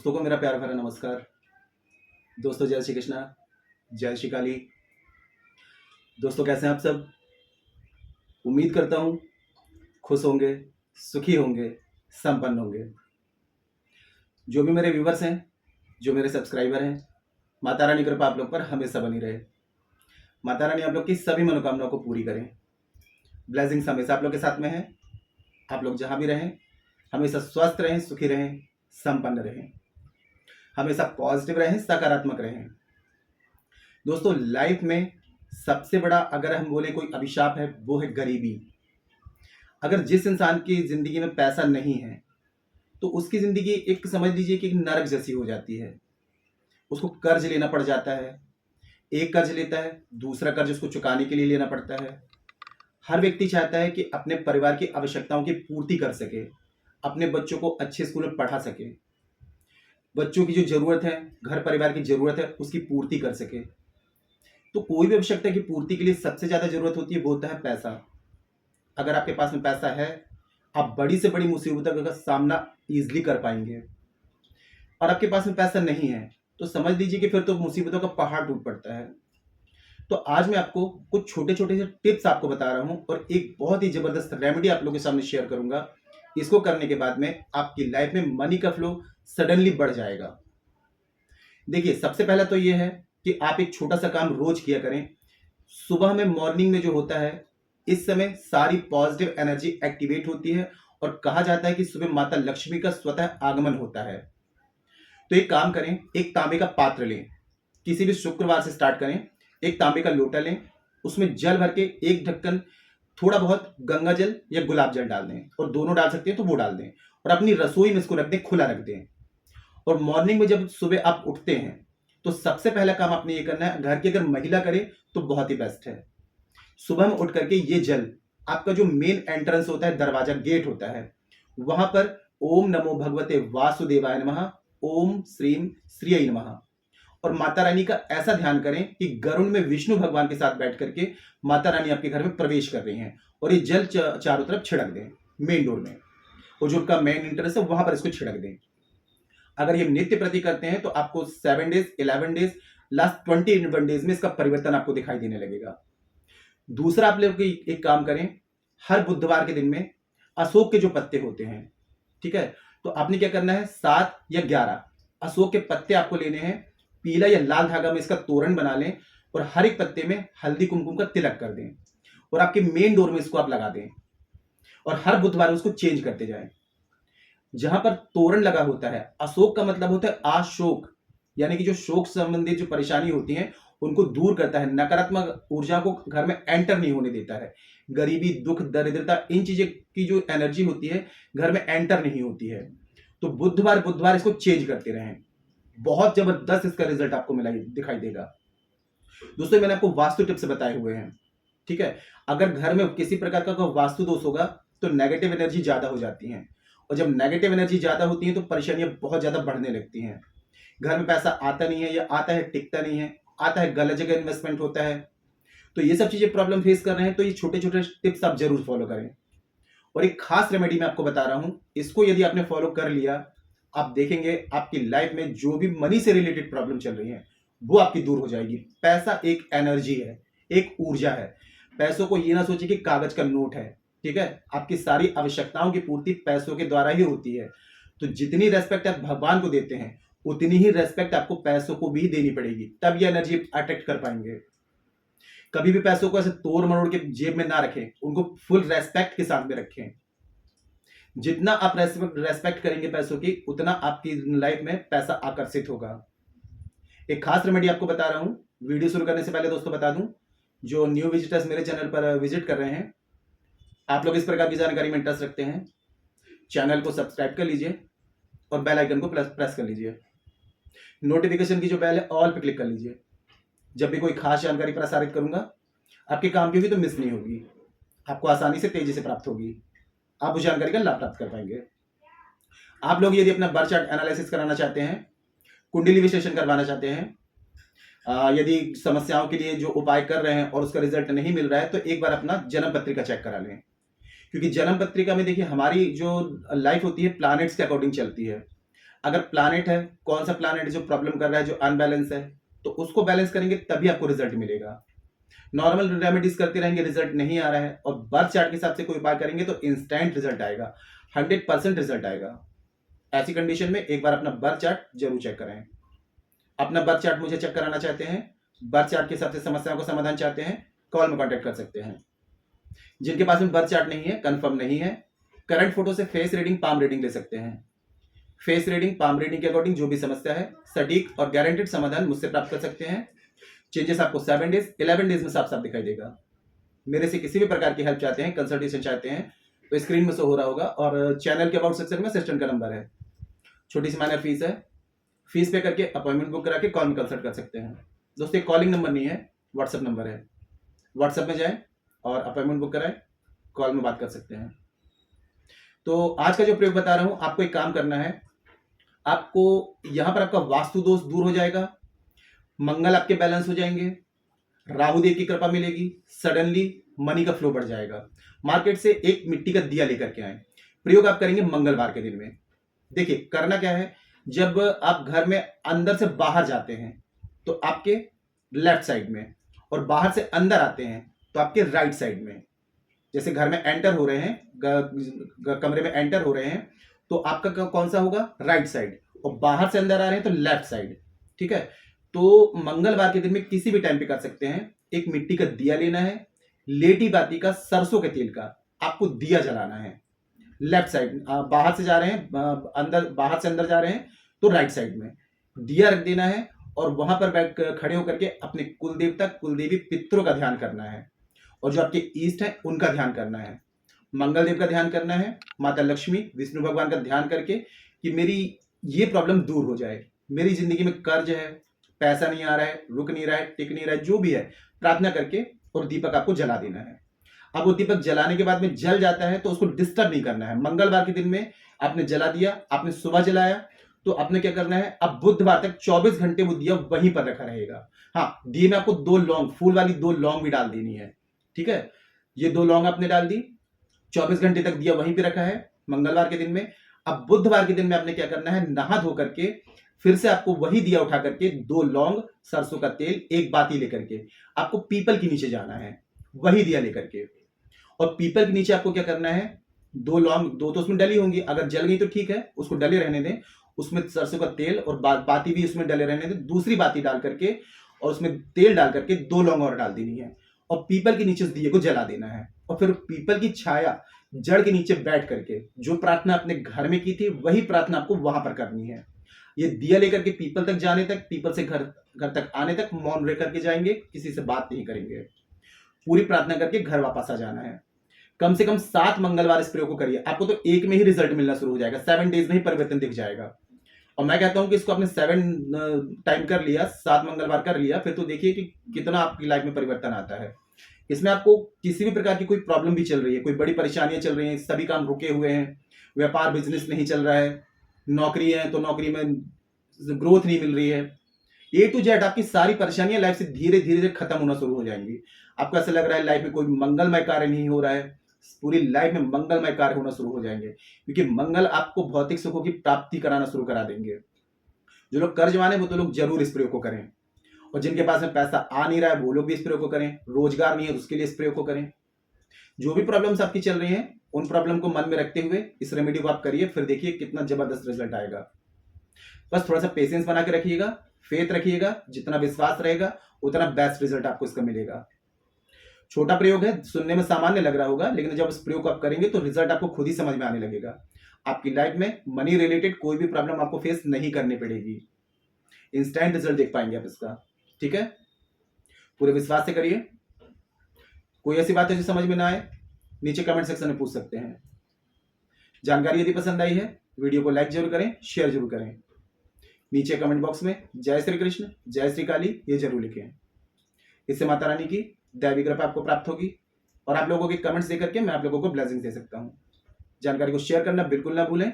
दोस्तों को मेरा प्यार भरा नमस्कार। दोस्तों जय श्री कृष्णा, जय श्री काली। दोस्तों कैसे हैं आप सब? उम्मीद करता हूँ खुश होंगे, सुखी होंगे, संपन्न होंगे। जो भी मेरे व्यूवर्स हैं, जो मेरे सब्सक्राइबर हैं, माता रानी कृपा आप लोग पर हमेशा बनी रहे। माता रानी आप लोग की सभी मनोकामनाओं को पूरी करें। ब्लेसिंग्स हमेशा आप लोग के साथ में है। आप लोग जहाँ भी रहें हमेशा स्वस्थ रहें, सुखी रहें, संपन्न रहें, हमेशा पॉजिटिव रहें, सकारात्मक रहें। दोस्तों लाइफ में सबसे बड़ा अगर हम बोले कोई अभिशाप है वो है गरीबी। अगर जिस इंसान की जिंदगी में पैसा नहीं है तो उसकी जिंदगी एक समझ लीजिए कि एक नरक जैसी हो जाती है। उसको कर्ज लेना पड़ जाता है, एक कर्ज लेता है, दूसरा कर्ज उसको चुकाने के लिए लेना पड़ता है। हर व्यक्ति चाहता है कि अपने परिवार की आवश्यकताओं की पूर्ति कर सके, अपने बच्चों को अच्छे स्कूल में पढ़ा सके, बच्चों की जो जरूरत है, घर परिवार की जरूरत है, उसकी पूर्ति कर सके। तो कोई भी आवश्यकता की पूर्ति के लिए सबसे ज्यादा जरूरत होती है वो होता है पैसा। अगर आपके पास में पैसा है आप बड़ी से बड़ी मुसीबतों का सामना इजीली कर पाएंगे, और आपके पास में पैसा नहीं है तो समझ लीजिए कि फिर तो मुसीबतों का पहाड़ टूट पड़ता है। तो आज मैं आपको कुछ छोटे छोटे से टिप्स आपको बता रहा हूं और एक बहुत ही जबरदस्त रेमेडी आप लोगों के सामने शेयर करूंगा। इसको करने के बाद में आपकी लाइफ में मनी का फ्लो सडनली बढ़ जाएगा। देखिए सबसे पहला तो ये है कि आप एक छोटा सा काम रोज किया करें। सुबह में मॉर्निंग में जो होता है इस समय सारी पॉजिटिव एनर्जी एक्टिवेट होती है और कहा जाता है कि सुबह माता लक्ष्मी का स्वतः आगमन होता है। तो एक काम करें, एक तांबे का पात्र लें, किसी भी शुक्रवार से स्टार्ट करें। एक तांबे का लोटा लें, उसमें जल भर के एक ढक्कन थोड़ा बहुत गंगा जल या गुलाब जल डाल दें, और दोनों डाल सकते हैं तो वो डाल दें, और अपनी रसोई में इसको रख दें, खुला रख दें। और मॉर्निंग में जब सुबह आप उठते हैं तो सबसे पहला काम आपने ये करना है, घर की अगर महिला करे तो बहुत ही बेस्ट है। सुबह में उठ करके ये जल आपका जो मेन एंट्रेंस होता है, दरवाजा गेट होता है, वहां पर ओम नमो भगवते वासुदेवाय नमः, ओम श्रीम श्रीय नमः, और माता रानी का ऐसा ध्यान करें कि गरुड़ में विष्णु भगवान के साथ बैठ करके माता रानी आपके घर में प्रवेश कर रही हैं, और ये जल चारों तरफ छिड़क दें मेन डोर में, और जो उनका मेन इंटरेस्ट है वहां पर इसको छिड़क दें। अगर ये नित्य प्रति करते हैं तो आपको 7 डेज, 11 डेज, लास्ट 21 डेज में इसका परिवर्तन आपको दिखाई देने लगेगा। दूसरा आप लोग एक काम करें, हर बुधवार के दिन में अशोक के जो पत्ते होते हैं, ठीक है, तो आपने क्या करना है, 7 या 11 अशोक के पत्ते आपको लेने हैं, पीला या लाल धागा में इसका तोरण बना लें, और हर एक पत्ते में हल्दी कुमकुम का तिलक कर दें, और आपके मेन डोर में इसको आप लगा दें, और हर बुधवार उसको चेंज करते जाएं। जहां पर तोरण लगा होता है, अशोक का मतलब होता है आशोक, यानी कि जो शोक संबंधित जो परेशानी होती है उनको दूर करता है, नकारात्मक ऊर्जा को घर में एंटर नहीं होने देता है। गरीबी, दुख, दरिद्रता, इन चीजें की जो एनर्जी होती है घर में एंटर नहीं होती है। तो बुधवार बुधवार इसको चेंज करते रहें, बहुत जबरदस्त इसका रिजल्ट आपको मिला दिखाई देगा। दोस्तों मैंने आपको वास्तु टिप्स बताए हुए हैं, ठीक है। अगर घर में किसी प्रकार का कोई वास्तु दोष होगा तो नेगेटिव एनर्जी ज्यादा हो जाती है, और जब नेगेटिव एनर्जी ज्यादा होती है तो परेशानियां बहुत ज्यादा बढ़ने लगती हैं। घर में पैसा आता नहीं है, या आता है टिकता नहीं है, आता है गलत जगह इन्वेस्टमेंट होता है। तो ये सब चीजें प्रॉब्लम फेस कर रहे हैं तो ये छोटे छोटे टिप्स आप जरूर फॉलो करें। और एक खास रेमेडी मैं आपको बता रहा हूं, इसको यदि आपने फॉलो कर लिया आप देखेंगे आपकी लाइफ में जो भी मनी से रिलेटेड प्रॉब्लम चल रही है वो आपकी दूर हो जाएगी। पैसा एक एनर्जी है, एक ऊर्जा है। पैसों को ये ना सोचिए कि कागज का नोट है, ठीक है। आपकी सारी आवश्यकताओं की पूर्ति पैसों के द्वारा ही होती है। तो जितनी रेस्पेक्ट आप भगवान को देते हैं उतनी ही रेस्पेक्ट आपको पैसों को भी देनी पड़ेगी, तब ये एनर्जी अट्रैक्ट कर पाएंगे। कभी भी पैसों को ऐसे तोड़ मरोड़ के जेब में ना रखें, उनको फुल रेस्पेक्ट के साथ में रखें। जितना आप रेस्पेक्ट करेंगे पैसों की, उतना आपकी लाइफ में पैसा आकर्षित होगा। एक खास रेमेडी आपको बता रहा हूं। वीडियो शुरू करने से पहले दोस्तों बता दूं, जो न्यू विजिटर्स मेरे चैनल पर विजिट कर रहे हैं, आप लोग इस प्रकार की जानकारी में इंटरेस्ट रखते हैं, चैनल को सब्सक्राइब कर लीजिए और बेल आइकन को प्रेस कर लीजिए। नोटिफिकेशन की जो बेल है ऑल पे क्लिक कर लीजिए। जब भी कोई खास जानकारी प्रसारित करूंगा आपके काम की होगी तो मिस नहीं होगी, आपको आसानी से तेजी से प्राप्त होगी, आप उस जानकारी का लाभ प्राप्त कर पाएंगे। आप लोग यदि अपना बर्थ चार्ट एनालिसिस कराना चाहते हैं, कुंडली विश्लेषण करवाना चाहते हैं, यदि समस्याओं के लिए जो उपाय कर रहे हैं और उसका रिजल्ट नहीं मिल रहा है तो एक बार अपना जन्म पत्रिका चेक करा लें। क्योंकि जन्म पत्रिका में देखिए हमारी जो लाइफ होती है प्लैनेट्स के अकॉर्डिंग चलती है। अगर प्लानेट है, कौन सा प्लानेट जो प्रॉब्लम कर रहा है, जो अनबैलेंस है, तो उसको बैलेंस करेंगे तभी आपको रिजल्ट मिलेगा। नॉर्मल रेमेडीज करते रहेंगे, रिजल्ट नहीं आ रहा है, और बर्थ चार्ट के हिसाब से कोई उपाय करेंगे तो इंस्टेंट रिजल्ट आएगा, 100% रिजल्ट आएगा। ऐसी कंडीशन में एक बार अपना बर्थ चार्ट जरूर चेक करें। अपना बर्थ चार्ट मुझे चेक कराना चाहते हैं, बर्थ चार्ट के हिसाब से समस्याओं का समाधान चाहते हैं, कॉल में कॉन्टेक्ट कर सकते हैं। जिनके पास में बर्थ चार्ट नहीं है, कंफर्म नहीं है, करंट फोटो से फेस रीडिंग, पाम रीडिंग ले सकते हैं। फेस रीडिंग, पाम रीडिंग के अकॉर्डिंग जो भी समस्या है, सटीक और गारंटेड समाधान मुझसे प्राप्त कर सकते हैं। चेंजेस आपको 7 डेज 11 डेज में साफ साफ दिखाई देगा। मेरे से किसी भी प्रकार की हेल्प चाहते हैं, कंसल्टेशन चाहते हैं, तो स्क्रीन में शो हो रहा होगा, और चैनल के अबाउट सेक्शन में असिस्टेंट का नंबर है। छोटी सी माइनर फीस है, फीस पे करके अपॉइंटमेंट बुक करा के कॉल में कंसल्ट कर सकते हैं। दोस्तों कॉलिंग नंबर नहीं है, व्हाट्सएप नंबर है। व्हाट्सएप में जाएं और अपॉइंटमेंट बुक कराएं, कॉल में बात कर सकते हैं। तो आज का जो प्रयोग बता रहा हूं, आपको एक काम करना है, आपको यहां पर आपका वास्तु दोष दूर हो जाएगा, मंगल आपके बैलेंस हो जाएंगे, राहु देव की कृपा मिलेगी, सडनली मनी का फ्लो बढ़ जाएगा। मार्केट से एक मिट्टी का दिया लेकर के आए। प्रयोग आप करेंगे मंगलवार के दिन में। देखिए करना क्या है, जब आप घर में अंदर से बाहर जाते हैं तो आपके लेफ्ट साइड में, और बाहर से अंदर आते हैं तो आपके राइट साइड में। जैसे घर में एंटर हो रहे हैं, कमरे में एंटर हो रहे हैं, तो आपका कौन सा होगा, राइट साइड, और बाहर से अंदर आ रहे हैं तो लेफ्ट साइड। ठीक है, तो मंगलवार के दिन में किसी भी टाइम पे कर सकते हैं। एक मिट्टी का दिया लेना है, लेटी बाती का, सरसों के तेल का आपको दिया जलाना है। लेफ्ट साइड, बाहर से जा रहे हैं अंदर, बाहर से अंदर जा रहे हैं तो राइट साइड में दिया रख देना है, और वहां पर बैठ खड़े होकर के अपने कुल देवता, कुलदेवी, पितरों का ध्यान करना है, और जो आपके ईस्ट है उनका ध्यान करना है। मंगल देव का ध्यान करना है, माता लक्ष्मी, विष्णु भगवान का ध्यान करके कि मेरी ये प्रॉब्लम दूर हो जाए, मेरी जिंदगी में कर्ज है, पैसा नहीं आ रहा है, रुक नहीं रहा है, टिक नहीं रहा है, जो भी है प्रार्थना करके, और दीपक आपको जला देना है। अब वो दीपक जलाने के बाद में जल जाता है तो उसको डिस्टर्ब नहीं करना है। मंगलवार के दिन में आपने जला दिया, आपने सुबह जलाया, तो आपने क्या करना है, अब बुधवार तक 24 घंटे वो दिया वहीं पर रखा रहेगा। हाँ, दिए में आपको 2 लौंग, फूल वाली 2 लौंग भी डाल देनी है। ठीक है, ये 2 लौंग आपने डाल दी, 24 घंटे तक दिया वहीं पे रखा है मंगलवार के दिन में। अब बुधवार के दिन में आपने क्या करना है, नहा धो करके फिर से आपको वही दिया उठा करके 2 लौंग, सरसों का तेल, एक बाती लेकर के आपको पीपल के नीचे जाना है, वही दिया लेकर के। और पीपल के नीचे आपको क्या करना है, 2 लौंग, 2 तो उसमें डली होंगी, अगर जल गई तो ठीक है, उसको डले रहने दें, उसमें सरसों का तेल और बाती भी उसमें डले रहने दें। दूसरी बाती डाल करके और उसमें तेल डाल करके 2 लौंग और डाल देनी है, और पीपल के नीचे उस दिए को जला देना है। और फिर पीपल की छाया, जड़ के नीचे बैठ करके जो प्रार्थना अपने घर में की थी वही प्रार्थना आपको वहां पर करनी है। ये दिया लेकर के पीपल तक जाने तक, पीपल से घर तक आने तक मौन रह करके जाएंगे, किसी से बात नहीं करेंगे, पूरी प्रार्थना करके घर वापस आ जाना है। कम से कम 7 मंगलवार इस प्रयोग को करिए, आपको तो एक में ही रिजल्ट मिलना शुरू हो जाएगा, 7 डेज में ही परिवर्तन दिख जाएगा। और मैं कहता हूं कि इसको आपने 7 टाइम कर लिया, 7 मंगलवार कर लिया, फिर तो देखिए कि कितना आपकी लाइफ में परिवर्तन आता है। इसमें आपको किसी भी प्रकार की कोई प्रॉब्लम भी चल रही है, कोई बड़ी परेशानियां चल रही हैं, सभी काम रुके हुए हैं, व्यापार बिजनेस नहीं चल रहा है, नौकरी है तो नौकरी में ग्रोथ नहीं मिल रही है, ए टू जेड आपकी सारी परेशानियां लाइफ से धीरे धीरे खत्म होना शुरू हो जाएंगी। आपको ऐसा लग रहा है लाइफ में कोई मंगलमय कार्य नहीं हो रहा है, पूरी लाइफ में मंगलमय कार्य होना शुरू हो जाएंगे, क्योंकि मंगल आपको भौतिक सुखों की प्राप्ति कराना शुरू करा देंगे। जो लोग कर्जवान है वो तो लोग जरूर इस प्रयोग को करें, और जिनके पास में पैसा आ नहीं रहा है वो लोग भी इस प्रयोग को करें, रोजगार नहीं है उसके लिए इस प्रयोग को करें। जो भी प्रॉब्लम्स आपकी चल रही हैं उन प्रॉब्लम को मन में रखते हुए इस रेमेडी को आप करिए, फिर देखिए कितना जबरदस्त रिजल्ट आएगा। बस थोड़ा सा पेशेंस बना के रखिएगा, फेथ रखिएगा, जितना विश्वास रहेगा उतना बेस्ट रिजल्ट आपको इसका मिलेगा। छोटा प्रयोग है, सुनने में सामान्य लग रहा होगा, लेकिन जब इस प्रयोग को आप करेंगे तो रिजल्ट आपको खुद ही समझ में आने लगेगा। आपकी लाइफ में मनी रिलेटेड कोई भी प्रॉब्लम आपको फेस नहीं करनी पड़ेगी, इंस्टेंट रिजल्ट देख पाएंगे आप इसका। ठीक है, पूरे विश्वास से करिए। कोई ऐसी बात है जो समझ में ना आए, नीचे कमेंट सेक्शन में पूछ सकते हैं। जानकारी यदि पसंद आई है, वीडियो को लाइक जरूर करें, शेयर जरूर करें। नीचे कमेंट बॉक्स में जय श्री कृष्ण, जय श्री काली ये जरूर लिखें। इससे माता रानी की दैवी कृपा आपको प्राप्त होगी, और आप लोगों के कमेंट्स देकर के मैं आप लोगों को ब्लेसिंग दे सकता हूं। जानकारी को शेयर करना बिल्कुल ना भूलें।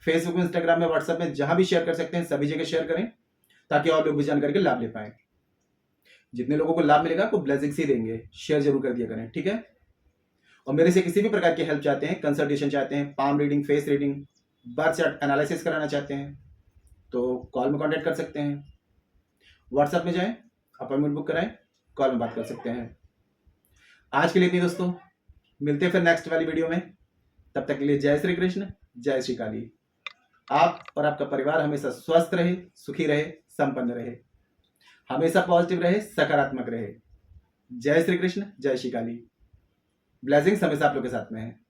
फेसबुक में, इंस्टाग्राम में, व्हाट्सएप में जहां भी शेयर कर सकते हैं सभी जगह शेयर करें, ताकि और लोग भी जानकारी के लाभ ले पाए। जितने लोगों को लाभ मिलेगा आपको ब्लेसिंग्स ही देंगे, शेयर जरूर कर दिया करें। ठीक है, और मेरे से किसी भी प्रकार की हेल्प चाहते हैं, कंसल्टेशन चाहते हैं, palm reading, face reading, birth chart analysis कराना चाहते हैं, तो कॉल में कांटेक्ट कर सकते हैं, व्हाट्सएप में जाएं, अपॉइंटमेंट बुक कराएं, कॉल में बात कर सकते हैं। आज के लिए इतनी दोस्तों, मिलते हैं फिर नेक्स्ट वाली वीडियो में। तब तक के लिए जय श्री कृष्ण, जय श्री काली। आप और आपका परिवार हमेशा स्वस्थ रहे, सुखी रहे, संपन्न रहे, हमेशा पॉजिटिव रहे, सकारात्मक रहे। जय श्री कृष्ण, जय श्री काली। ब्लेसिंग्स हमेशा आप लोग के साथ में है।